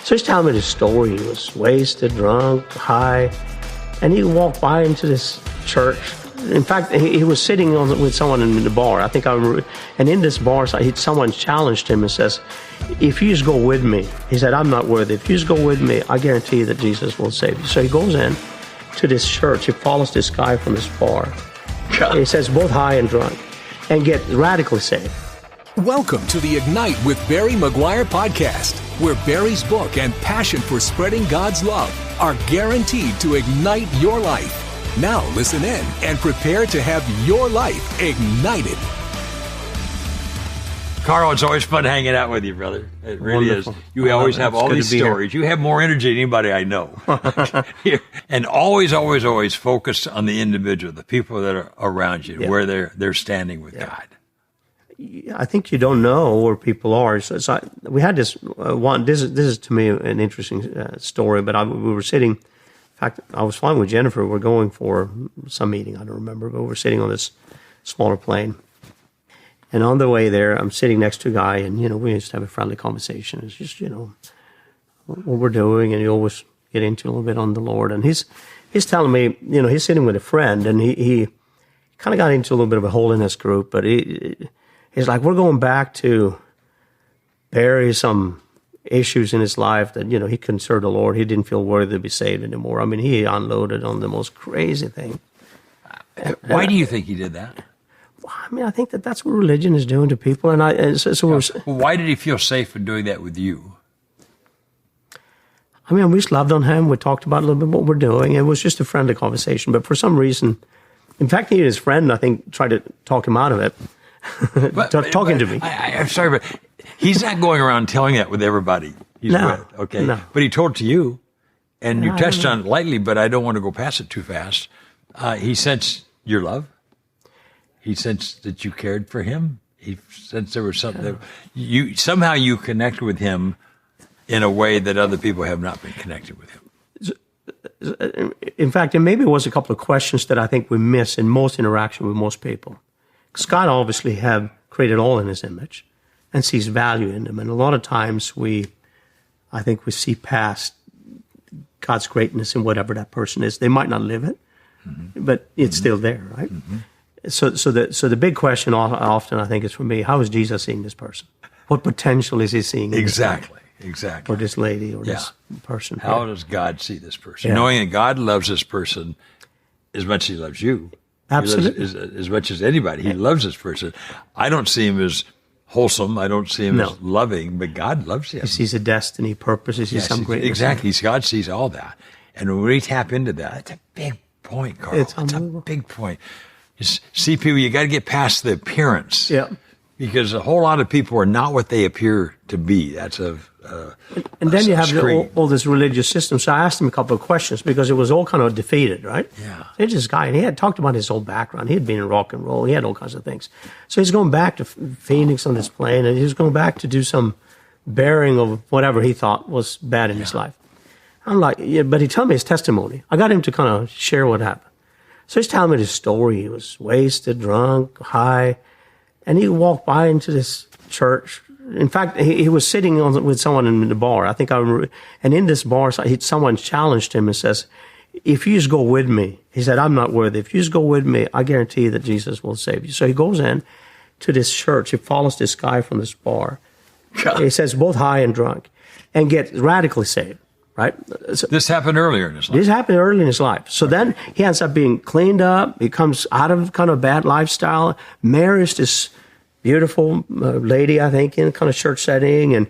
So he's telling me this story. He was wasted, drunk, high, and he walked by into this church. In fact, he was sitting with someone in the bar. I think I remember. And in this bar, someone challenged him and says, if you just go with me, he said, I'm not worthy. If you just go with me, I guarantee you that Jesus will save you. So he goes in to this church. He follows this guy from this bar. He says, both high and drunk, and get radically saved. Welcome to the Ignite with Barry McGuire podcast, where Barry's book and passion for spreading God's love are guaranteed to ignite your life. Now listen in and prepare to have your life ignited. Karl, it's always fun hanging out with you, brother. It really Wonderful. is. You always have all these stories. Here. You have more energy than anybody I know. And always focused on the individual, the people that are around you, where they're standing with God. I think you don't know where people are. So we had this one. This is to me an interesting story. But we were sitting. In fact, I was flying with Jennifer. We're going for some meeting. I don't remember, but we're sitting on this smaller plane. And on the way there, I'm sitting next to a guy, and we just have a friendly conversation. It's just what we're doing, and you always get into a little bit on the Lord. And he's telling me, he's sitting with a friend, and he kind of got into a little bit of a holiness group, but he's like, we're going back to bury some issues in his life that, he couldn't serve the Lord. He didn't feel worthy to be saved anymore. I mean, he unloaded on the most crazy thing. Why do you think he did that? I mean, I think that's what religion is doing to people. Why did he feel safe in doing that with you? I mean, we just loved on him. We talked about a little bit what we're doing. It was just a friendly conversation. But for some reason, in fact, he and his friend, I think, tried to talk him out of it. Talking to me. I'm sorry, but he's not going around telling that with everybody he's with, okay? No. But he told it to you, and you touched on it lightly, but I don't want to go past it too fast. He sensed your love. He sensed that you cared for him. He sensed there was something that somehow you connected with him in a way that other people have not been connected with him. In fact, and maybe it was a couple of questions that I think we miss in most interaction with most people. Because God obviously have created all in his image and sees value in them. And a lot of times I think we see past God's greatness in whatever that person is. They might not live it, but it's still there, right? Mm-hmm. So the big question often, I think, is for me, how is Jesus seeing this person? What potential is he seeing in Exactly. Or this lady or this person? How does God see this person? Knowing that God loves this person as much as he loves you. Absolutely. As much as anybody. He loves this person. I don't see him as wholesome. I don't see him as loving, but God loves him. He sees a destiny, purpose. He sees some greatness. Exactly. God sees all that. And when we tap into that, it's a big point, Karl. It's a big point. See, people, you got to get past the appearance. Yeah. Because a whole lot of people are not what they appear to be. That's and then you have all this religious system. So I asked him a couple of questions because it was all kind of defeated, right? Yeah. There's this guy, and he had talked about his whole background. He had been in rock and roll. He had all kinds of things. So he's going back to Phoenix on this plane, and he's going back to do some bearing of whatever he thought was bad in his life. I'm like, but he told me his testimony. I got him to kind of share what happened. So he's telling me this story. He was wasted, drunk, high, and he walked by into this church. In fact, he was sitting with someone in the bar. I think I remember. And in this bar, someone challenged him and says, if you just go with me, he said, I'm not worthy. If you just go with me, I guarantee you that Jesus will save you. So he goes in to this church. He follows this guy from this bar. He says, both high and drunk, and get radically saved. Right. So, this happened earlier in his life. This happened early in his life. So then he ends up being cleaned up. He comes out of kind of bad lifestyle, marries this beautiful lady, I think, in kind of church setting, and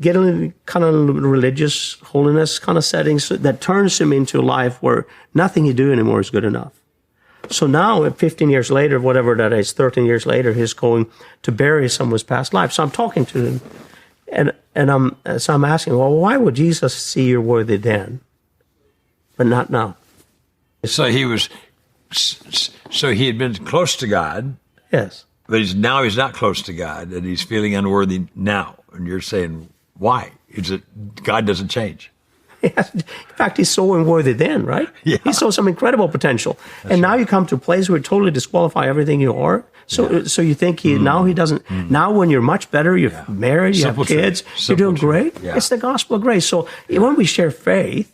get a kind of religious holiness kind of settings that turns him into a life where nothing you do anymore is good enough. So now, 15 years later, whatever that is, 13 years later, he's going to bury some of his past life. So I'm talking to him. And I'm asking, well, why would Jesus see you're worthy then, but not now? So he had been close to God. Yes. But he's not close to God, and he's feeling unworthy now. And you're saying, why? Is it God doesn't change? In fact, he's so unworthy then, right? Yeah. He saw some incredible potential. And now you come to a place where you totally disqualify everything you are. So you think now he doesn't. Now when you're much better, you're married, you Simple have kids, truth. you're doing Simple great. truth. Yeah. It's the gospel of grace. So when we share faith,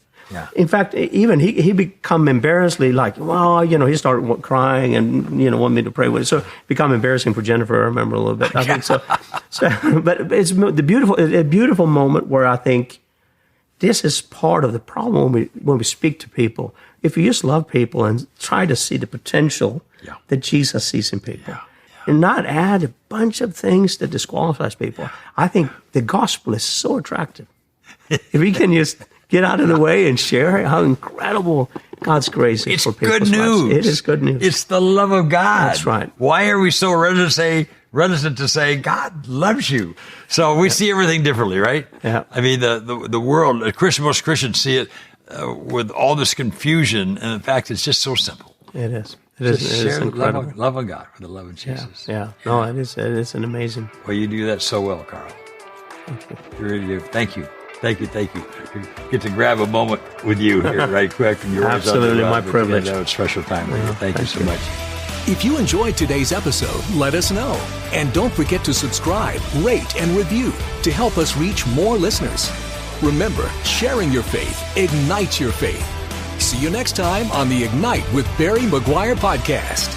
in fact, even he become embarrassingly like, well, he started crying and, want me to pray with it. So it become embarrassing for Jennifer, I remember a little bit. I think so. But it's a beautiful moment where I think this is part of the problem when we speak to people. If you just love people and try to see the potential that Jesus sees in people and not add a bunch of things that disqualifies people, I think the gospel is so attractive. If we can just get out of the way and share how incredible God's grace is for people's good news. lives. It is good news. It's the love of God. That's right. Why are we so reticent to say God loves you? So we see everything differently, right? Yeah. I mean, the world, most Christians see it with all this confusion, and in fact, it's just so simple. It is. It Just is share the incredible. love of God for the love of Jesus. Yeah. No, it is an amazing. Well, you do that so well, Karl. Thank you. You really do. Thank you. Thank you. Get to grab a moment with you here right quick. And you're Absolutely, my privilege. That was a special time with you. Thank you so much. If you enjoyed today's episode, let us know. And don't forget to subscribe, rate, and review to help us reach more listeners. Remember, sharing your faith ignites your faith. See you next time on the Ignite with Barry Maguire podcast.